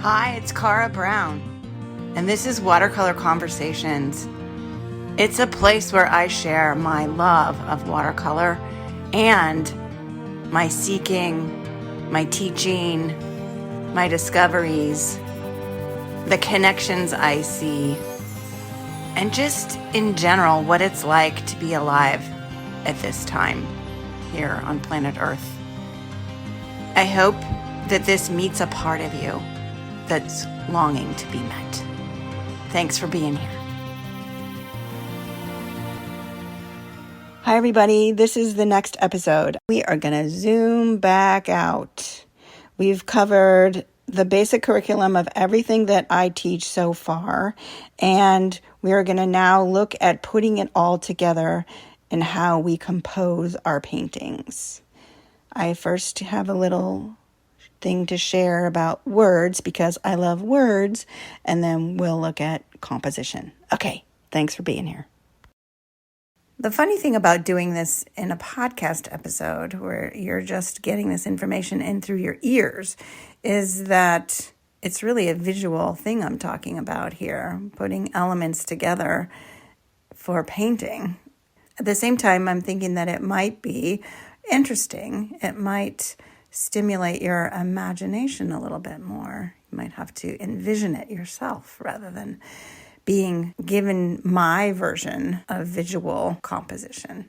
Hi, it's Cara Brown, and this is Watercolor Conversations. It's a place where I share my love of watercolor and my seeking, my teaching, my discoveries, the connections I see, and just in general what it's like to be alive at this time here on planet Earth. I hope that this meets a part of you that's longing to be met. Thanks for being here. Hi, everybody. This is the next episode. We are going to zoom back out. We've covered the basic curriculum of everything that I teach so far, and we are going to now look at putting it all together and how we compose our paintings. I first have a little thing to share about words because I love words, and then we'll look at composition. Okay, thanks for being here. The funny thing about doing this in a podcast episode where you're just getting this information in through your ears is that it's really a visual thing I'm talking about here, putting elements together for painting. At the same time, I'm thinking that it might be interesting. It might stimulate your imagination a little bit more. You might have to envision it yourself rather than being given my version of visual composition.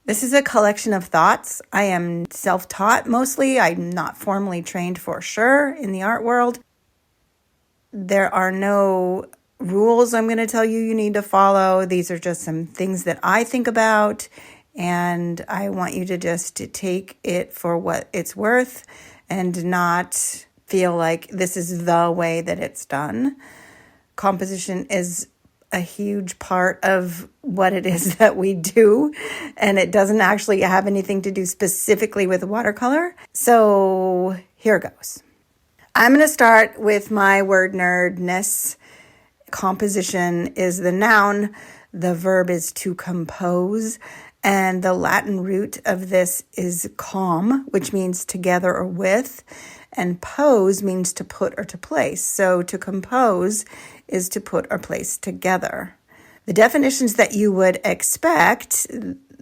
This is a collection of thoughts. I am self-taught mostly. I'm not formally trained for sure in the art world. There are no rules I'm going to tell you need to follow. These are just some things that I think about, and I want you to just take it for what it's worth and not feel like this is the way that it's done. Composition is a huge part of what it is that we do, and it doesn't actually have anything to do specifically with watercolor. So here goes. I'm going to start with my word nerdness. Composition is the noun. The verb is to compose. And the Latin root of this is com, which means together or with. And pose means to put or to place. So to compose is to put or place together. The definitions that you would expect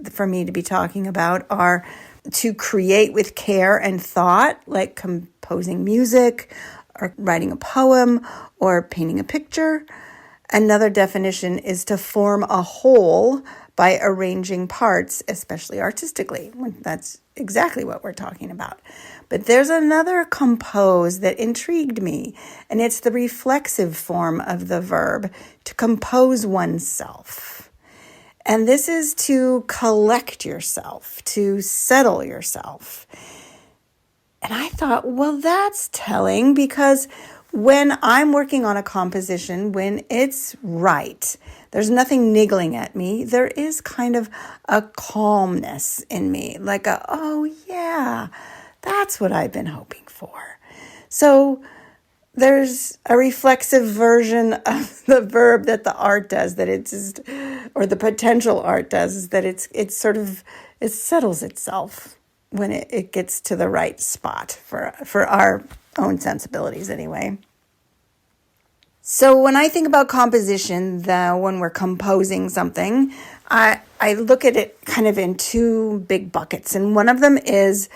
for me to be talking about are to create with care and thought, like composing music or writing a poem or painting a picture. Another definition is to form a whole by arranging parts, especially artistically. That's exactly what we're talking about. But there's another compose that intrigued me, and it's the reflexive form of the verb, to compose oneself. And this is to collect yourself, to settle yourself. And I thought, well, that's telling, because when I'm working on a composition, when it's right, there's nothing niggling at me. There is kind of a calmness in me, like oh yeah, that's what I've been hoping for. So there's a reflexive version of the verb that the art does, that it's just, or the potential art does, is that it settles itself when it gets to the right spot for our own sensibilities anyway. So when I think about composition, when we're composing something, I look at it kind of in two big buckets. And one of them is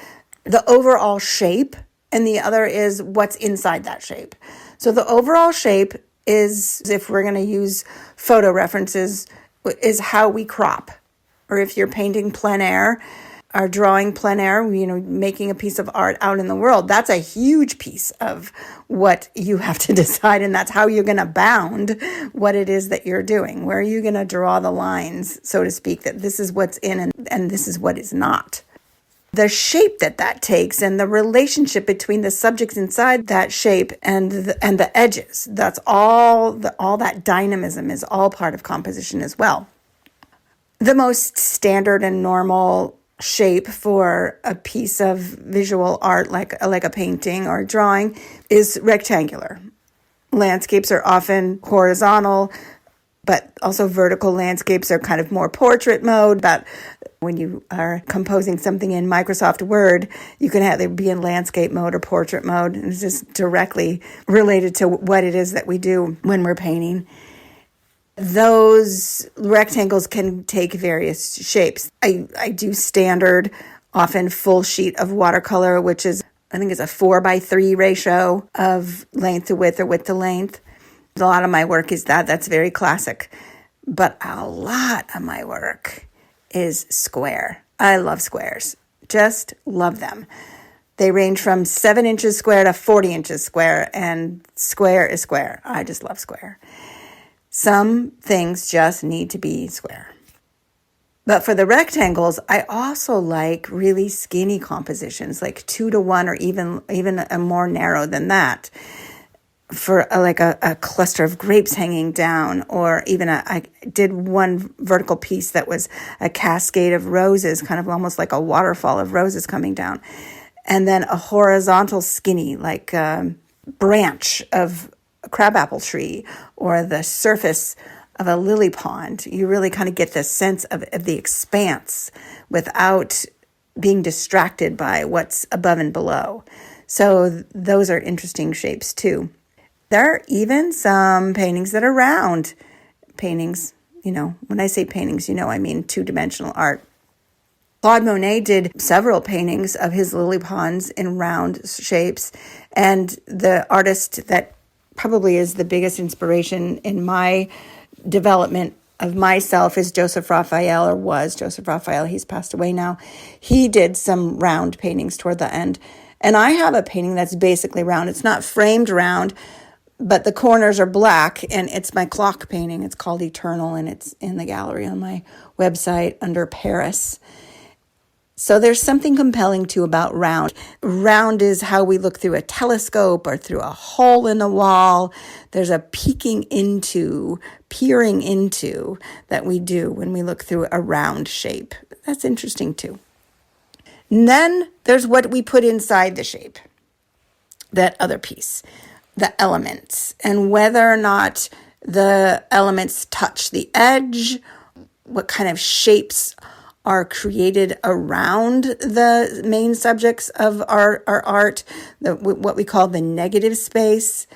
the overall shape, and the other is what's inside that shape. So the overall shape is, if we're going to use photo references, is how we crop. Or if you're painting plein air, or drawing plein air, making a piece of art out in the world, that's a huge piece of what you have to decide. And that's how you're going to bound what it is that you're doing. Where are you going to draw the lines, so to speak, that this is what's in and this is what is not. The shape that takes and the relationship between the subjects inside that shape and the edges, that's all that dynamism is all part of composition as well. The most standard and normal shape for a piece of visual art, like a painting or a drawing, is rectangular. Landscapes are often horizontal. but also vertical landscapes are kind of more portrait mode. But when you are composing something in Microsoft Word, you can either be in landscape mode or portrait mode. And it's just directly related to what it is that we do when we're painting. Those rectangles can take various shapes. I do standard, often full sheet of watercolor, which is, I think it's a 4:3 ratio of length to width or width to length. A lot of my work is that's very classic. But a lot of my work is square. I love squares. Just love them. They range from 7 inches square to 40 inches square, and square is square. I just love square. Some things just need to be square. But for the rectangles, I also like really skinny compositions, like 2:1 or even a more narrow than that. For a cluster of grapes hanging down, or even I did one vertical piece that was a cascade of roses, kind of almost like a waterfall of roses coming down. And then a horizontal skinny, like branch of a crabapple tree or the surface of a lily pond. You really kind of get the sense of the expanse without being distracted by what's above and below. So those are interesting shapes too. There are even some paintings that are round. Paintings, when I say paintings, I mean two-dimensional art. Claude Monet did several paintings of his lily ponds in round shapes. And the artist that probably is the biggest inspiration in my development of myself is Joseph Raphael, or was Joseph Raphael. He's passed away now. He did some round paintings toward the end. And I have a painting that's basically round. It's not framed round, but the corners are black, and it's my clock painting. It's called Eternal, and it's in the gallery on my website under Paris. So there's something compelling too about round. Round is how we look through a telescope or through a hole in the wall. There's a peering into that we do when we look through a round shape. That's interesting too. And then there's what we put inside the shape, that other piece, the elements, and whether or not the elements touch the edge, what kind of shapes are created around the main subjects of our art, what we call the negative space,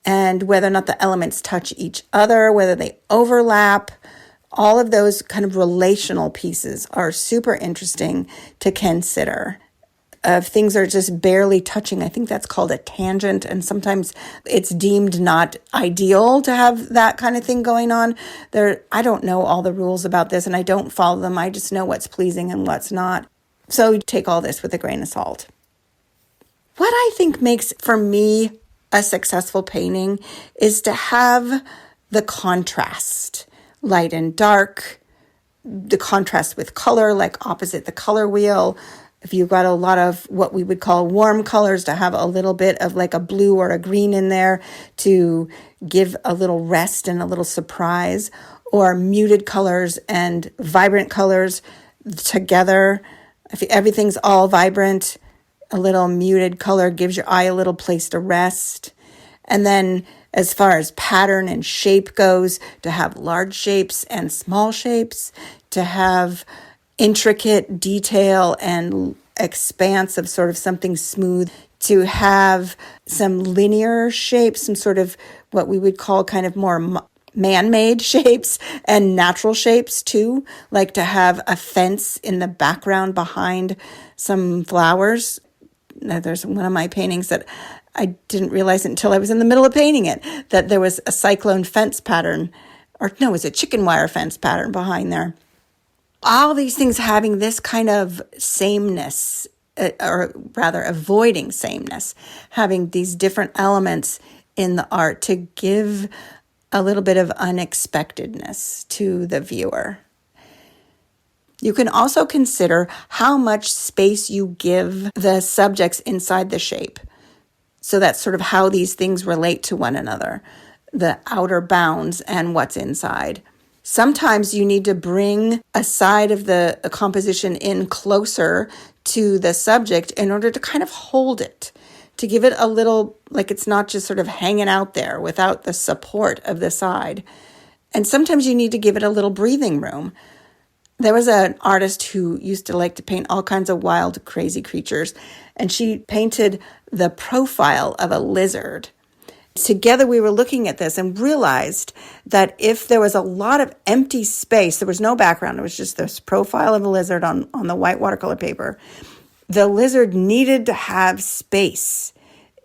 and whether or not the elements touch each other, whether they overlap. All of those kind of relational pieces are super interesting to consider. If things are just barely touching, I think that's called a tangent, and sometimes it's deemed not ideal to have that kind of thing going on. I don't know all the rules about this, and I don't follow them. I just know what's pleasing and what's not. So take all this with a grain of salt. What I think makes, for me, a successful painting is to have the contrast, light and dark, the contrast with color, like opposite the color wheel. If you've got a lot of what we would call warm colors, to have a little bit of like a blue or a green in there to give a little rest and a little surprise, or muted colors and vibrant colors together. If everything's all vibrant, a little muted color gives your eye a little place to rest. And then as far as pattern and shape goes, to have large shapes and small shapes, to have intricate detail and expanse of sort of something smooth, to have some linear shapes, some sort of what we would call kind of more man-made shapes and natural shapes too, like to have a fence in the background behind some flowers. Now, there's one of my paintings that I didn't realize it until I was in the middle of painting it, that there was a cyclone fence pattern, or no, it was a chicken wire fence pattern behind there. All these things having this kind of sameness, or rather avoiding sameness, having these different elements in the art to give a little bit of unexpectedness to the viewer. You can also consider how much space you give the subjects inside the shape. So that's sort of how these things relate to one another, the outer bounds and what's inside. Sometimes you need to bring a side of the composition in closer to the subject in order to kind of hold it, to give it a little, like it's not just sort of hanging out there without the support of the side. And sometimes you need to give it a little breathing room. There was an artist who used to like to paint all kinds of wild, crazy creatures, and she painted the profile of a lizard. Together we were looking at this and realized that if there was a lot of empty space, there was no background, it was just this profile of a lizard on the white watercolor paper, the lizard needed to have space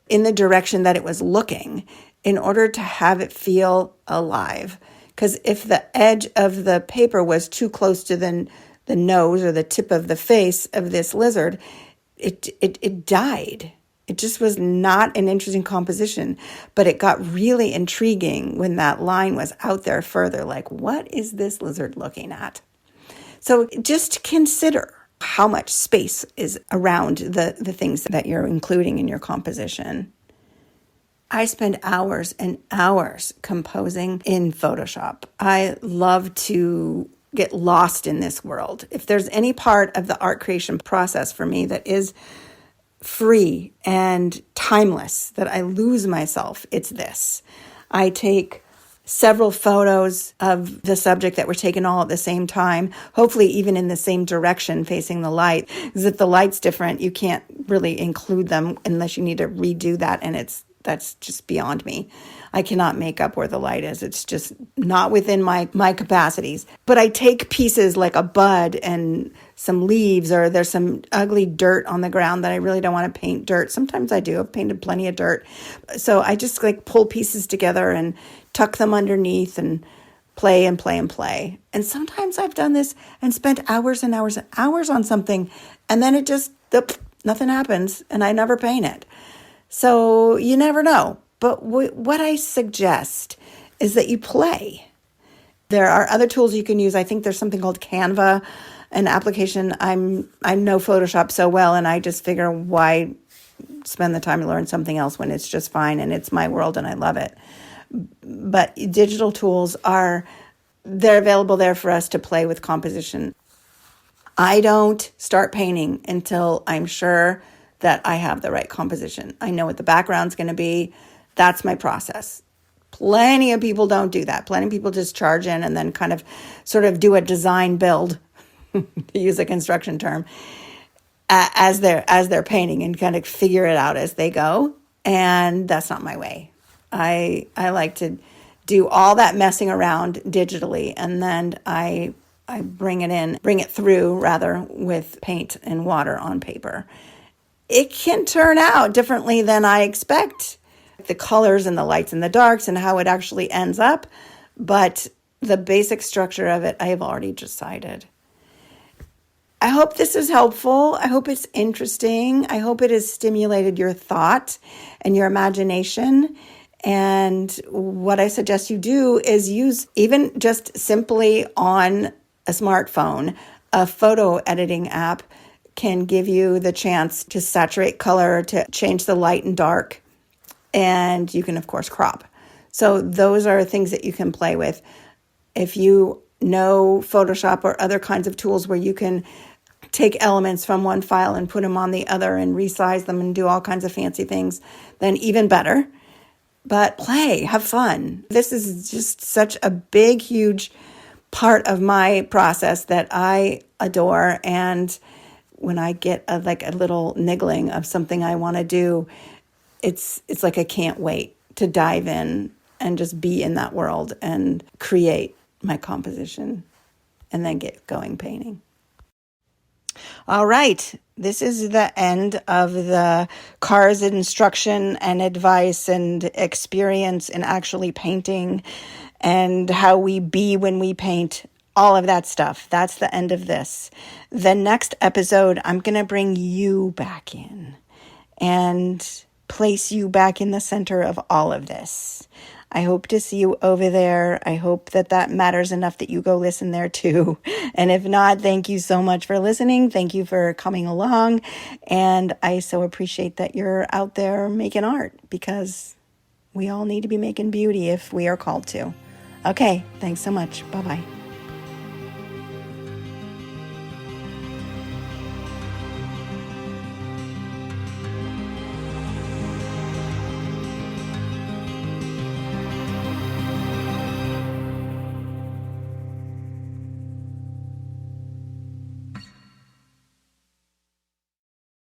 in the direction that it was looking in order to have it feel alive. Because if the edge of the paper was too close to the nose or the tip of the face of this lizard, it died. It just was not an interesting composition, but it got really intriguing when that line was out there further, like, what is this lizard looking at? So just consider how much space is around the things that you're including in your composition. I spend hours and hours composing in Photoshop. I love to get lost in this world. If there's any part of the art creation process for me that is free and timeless, that I lose myself, it's this. I take several photos of the subject that were taken all at the same time, hopefully even in the same direction facing the light. Because if the light's different, you can't really include them unless you need to redo that, and that's just beyond me. I cannot make up where the light is. It's just not within my capacities. But I take pieces like a bud and some leaves, or there's some ugly dirt on the ground that I really don't want to paint dirt. Sometimes I do. I've painted plenty of dirt. So I just like pull pieces together and tuck them underneath and play and play and play. And sometimes I've done this and spent hours and hours and hours on something, and then it just, nothing happens, and I never paint it. So you never know. But what I suggest is that you play. There are other tools you can use. I think there's something called Canva, an application. I know Photoshop so well, and I just figure, why spend the time to learn something else when it's just fine and it's my world and I love it. But digital tools they're available there for us to play with composition. I don't start painting until I'm sure that I have the right composition. I know what the background's going to be. That's my process. Plenty of people don't do that. Plenty of people just charge in and then kind of sort of do a design build, to use a construction term, as they're painting, and kind of figure it out as they go. And that's not my way. I like to do all that messing around digitally, and then I bring it through rather with paint and water on paper. It can turn out differently than I expect, the colors and the lights and the darks and how it actually ends up, but the basic structure of it, I have already decided. I hope this is helpful. I hope it's interesting. I hope it has stimulated your thought and your imagination. And what I suggest you do is use, even just simply on a smartphone, a photo editing app can give you the chance to saturate color, to change the light and dark, and you can, of course, crop. So those are things that you can play with. If you know Photoshop or other kinds of tools where you can take elements from one file and put them on the other and resize them and do all kinds of fancy things, then even better. But play, have fun. This is just such a big, huge part of my process that I adore. And when I get a little niggling of something I want to do, it's like I can't wait to dive in and just be in that world and create my composition and then get going painting. All right, this is the end of the Cara's instruction and advice and experience in actually painting and how we be when we paint, all of that stuff. That's the end of this. The next episode, I'm going to bring you back in and place you back in the center of all of this. I hope to see you over there. I hope that matters enough that you go listen there too. And if not, thank you so much for listening. Thank you for coming along. And I so appreciate that you're out there making art, because we all need to be making beauty if we are called to. Okay, thanks so much. Bye-bye.